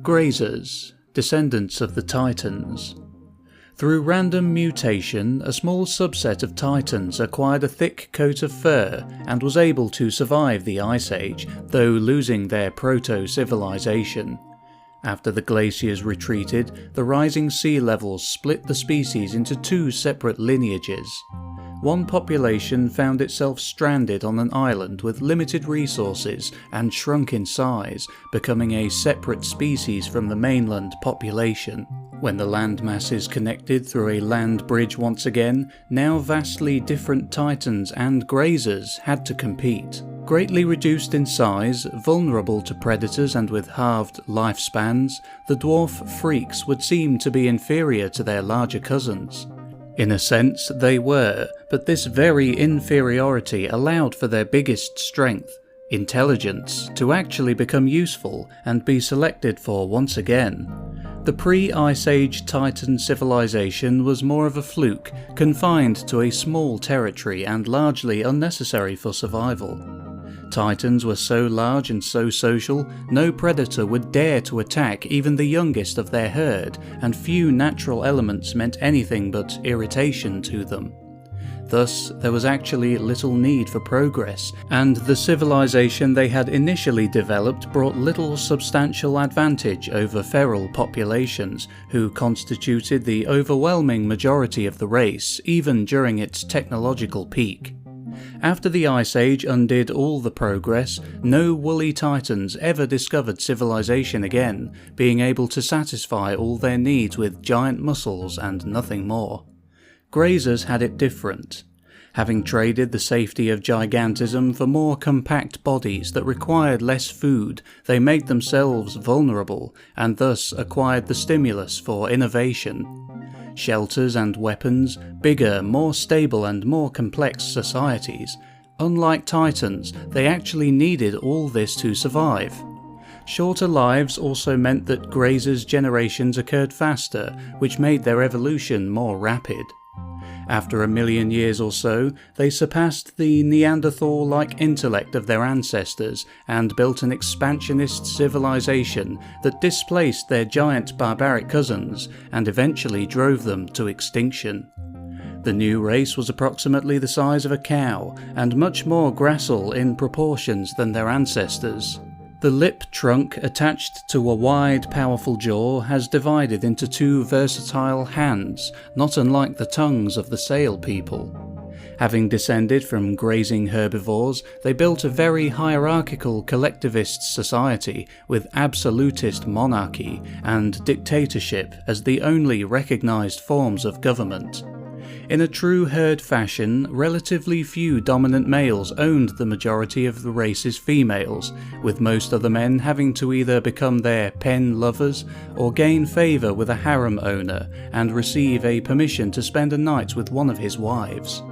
Grazers, descendants of the Titans. Through random mutation, a small subset of Titans acquired a thick coat of fur and was able to survive the Ice Age, though losing their proto-civilization. After the glaciers retreated, the rising sea levels split the species into two separate lineages. One population found itself stranded on an island with limited resources and shrunk in size, becoming a separate species from the mainland population. When the land masses connected through a land bridge once again, now vastly different Titans and Grazers had to compete. Greatly reduced in size, vulnerable to predators and with halved lifespans, the dwarf freaks would seem to be inferior to their larger cousins. In a sense, they were, but this very inferiority allowed for their biggest strength, intelligence, to actually become useful and be selected for once again. The pre-Ice Age Titan civilization was more of a fluke, confined to a small territory and largely unnecessary for survival. Titans were so large and so social, no predator would dare to attack even the youngest of their herd, and few natural elements meant anything but irritation to them. Thus, there was actually little need for progress, and the civilization they had initially developed brought little substantial advantage over feral populations, who constituted the overwhelming majority of the race, even during its technological peak. After the Ice Age undid all the progress, no woolly Titans ever discovered civilization again, being able to satisfy all their needs with giant muscles and nothing more. Grazers had it different. Having traded the safety of gigantism for more compact bodies that required less food, they made themselves vulnerable, and thus acquired the stimulus for innovation. Shelters and weapons, bigger, more stable and more complex societies. Unlike Titans, they actually needed all this to survive. Shorter lives also meant that Grazers' generations occurred faster, which made their evolution more rapid. After 1,000,000 years or so, they surpassed the Neanderthal-like intellect of their ancestors and built an expansionist civilization that displaced their giant barbaric cousins and eventually drove them to extinction. The new race was approximately the size of a cow and much more gracile in proportions than their ancestors. The lip trunk attached to a wide, powerful jaw has divided into two versatile hands, not unlike the tongues of the Sail people. Having descended from grazing herbivores, they built a very hierarchical collectivist society with absolutist monarchy and dictatorship as the only recognized forms of government. In a true herd fashion, relatively few dominant males owned the majority of the race's females, with most other men having to either become their pen lovers or gain favour with a harem owner and receive a permission to spend a night with one of his wives.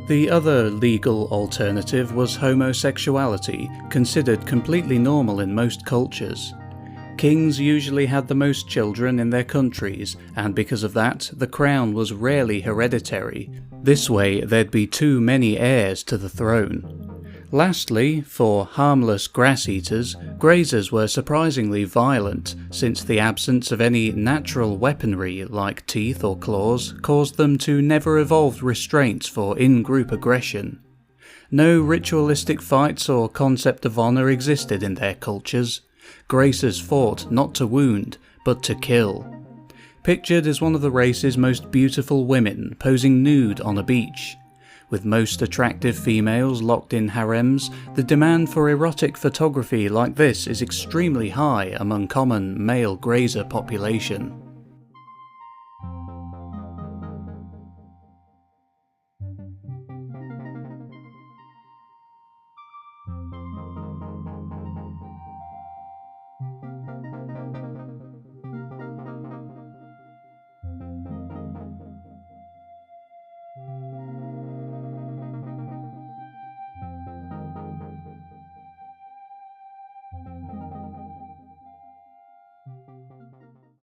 The other legal alternative was homosexuality, considered completely normal in most cultures. Kings usually had the most children in their countries, and because of that, the crown was rarely hereditary. This way, there'd be too many heirs to the throne. Lastly, for harmless grass-eaters, Grazers were surprisingly violent, since the absence of any natural weaponry like teeth or claws caused them to never evolve restraints for in-group aggression. No ritualistic fights or concept of honour existed in their cultures. Grazers fought not to wound, but to kill. Pictured as one of the race's most beautiful women posing nude on a beach. With most attractive females locked in harems, the demand for erotic photography like this is extremely high among common male grazer population.